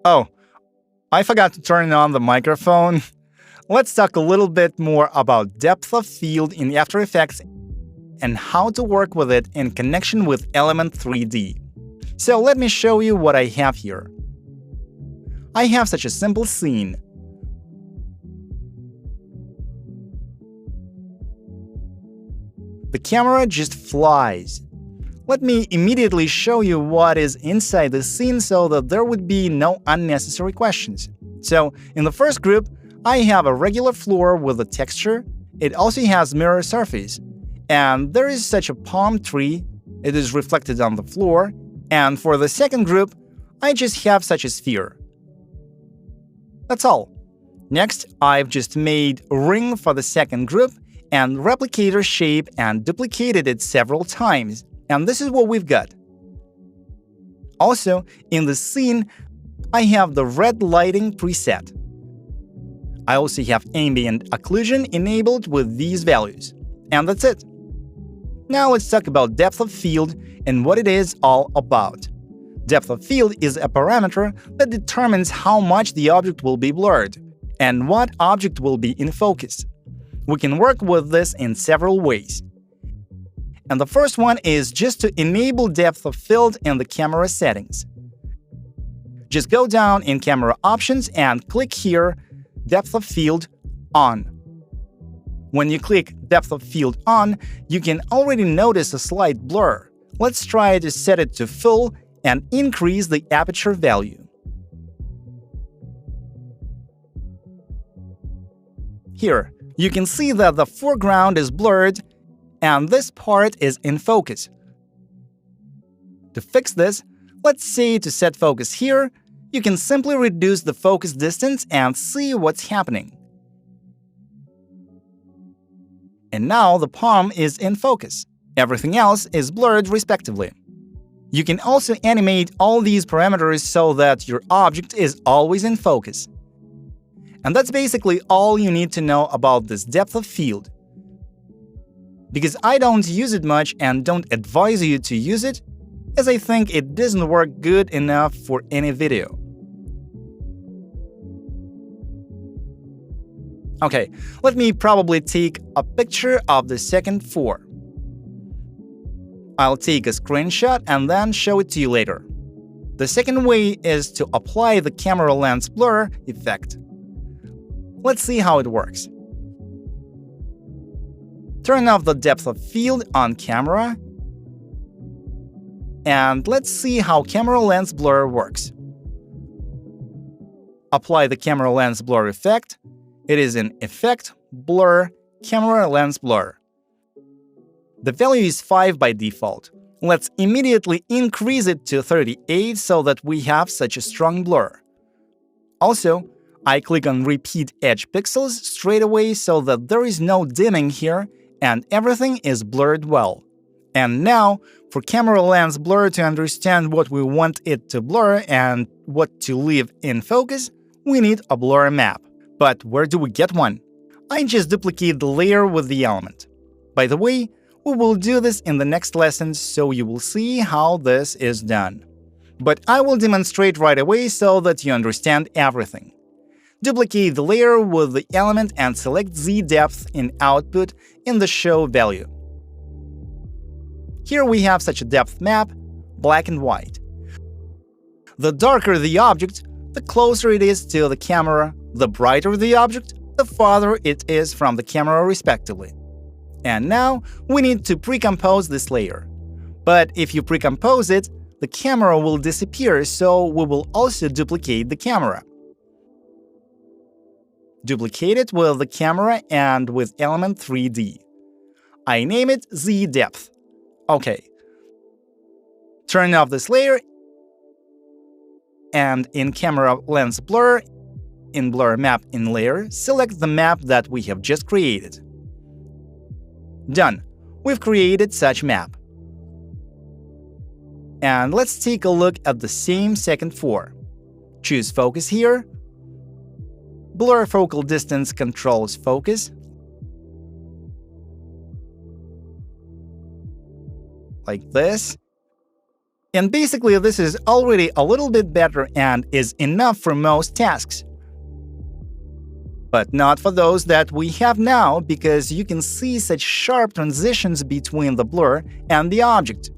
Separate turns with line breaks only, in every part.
Oh, I forgot to turn on the microphone. Let's talk a little bit more about depth of field in After Effects and how to work with it in connection with Element 3D. So let me show you what I have here. I have such a simple scene. The camera just flies. Let me immediately show you what is inside the scene so that there would be no unnecessary questions. So, in the first group, I have a regular floor with a texture. It also has mirror surface. And there is such a palm tree. It is reflected on the floor. And for the second group, I just have such a sphere. That's all. Next, I've just made a ring for the second group and replicator shape and duplicated it several times. And this is what we've got. Also, in the scene, I have the red lighting preset. I also have ambient occlusion enabled with these values. And that's it. Now let's talk about depth of field and what it is all about. Depth of field is a parameter that determines how much the object will be blurred and what object will be in focus. We can work with this in several ways. And the first one is just to enable depth of field in the camera settings. Just go down in Camera Options and click here Depth of Field On. When you click Depth of Field On, you can already notice a slight blur. Let's try to set it to full and increase the aperture value. Here, you can see that the foreground is blurred and this part is in focus. To fix this, let's say to set focus here, you can simply reduce the focus distance and see what's happening. And now the palm is in focus. Everything else is blurred respectively. You can also animate all these parameters so that your object is always in focus. And that's basically all you need to know about this depth of field. Because I don't use it much and don't advise you to use it, as I think it doesn't work good enough for any video. Okay, let me probably take a picture of the second four. I'll take a screenshot and then show it to you later. The second way is to apply the camera lens blur effect. Let's see how it works. Turn off the depth of field on camera. And let's see how camera lens blur works. Apply the camera lens blur effect. It is in Effect, Blur, Camera Lens Blur. The value is 5 by default. Let's immediately increase it to 38 so that we have such a strong blur. Also, I click on Repeat Edge Pixels straight away so that there is no dimming here and everything is blurred well. And now, for camera lens blur to understand what we want it to blur and what to leave in focus, we need a blur map. But where do we get one? I just duplicate the layer with the element. By the way, we will do this in the next lesson, so you will see how this is done. But I will demonstrate right away so that you understand everything. Duplicate the layer with the element and select Z depth in Output in the Show value. Here we have such a depth map, black and white. The darker the object, the closer it is to the camera, the brighter the object, the farther it is from the camera respectively. And now we need to pre-compose this layer. But if you pre-compose it, the camera will disappear, so we will also duplicate the camera. Duplicate it with the camera and with element 3D. I name it Z depth. OK. Turn off this layer, and in Camera Lens Blur, in Blur Map in Layer, select the map that we have just created. Done. We've created such map. And let's take a look at the same second four. Choose Focus here. Blur Focal Distance controls focus. Like this. And basically, this is already a little bit better and is enough for most tasks. But not for those that we have now, because you can see such sharp transitions between the blur and the object.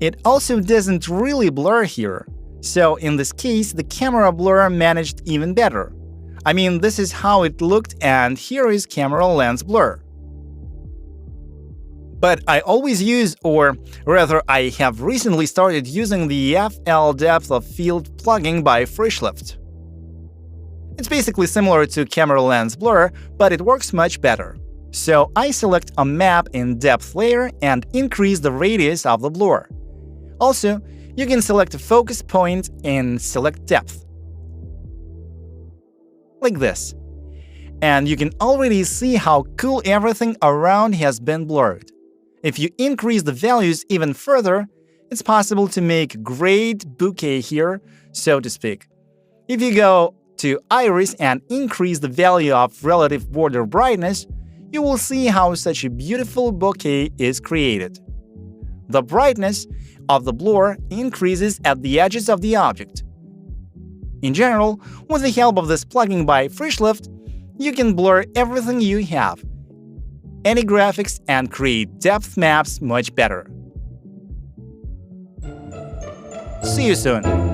It also doesn't really blur here, so in this case the camera blur managed even better. I mean, this is how it looked, and here is camera lens blur. But I always use, or rather I have recently started using the FL Depth of Field plugin by Freshlift. It's basically similar to camera lens blur, but it works much better. So I select a map in depth layer and increase the radius of the blur. Also, you can select a focus point and select depth. Like this. And you can already see how cool everything around has been blurred. If you increase the values even further, it's possible to make great bokeh here, so to speak. If you go to iris and increase the value of relative border brightness, you will see how such a beautiful bokeh is created. The brightness of the blur increases at the edges of the object. In general, with the help of this plugin by Freshlift, you can blur everything you have, any graphics, and create depth maps much better. See you soon!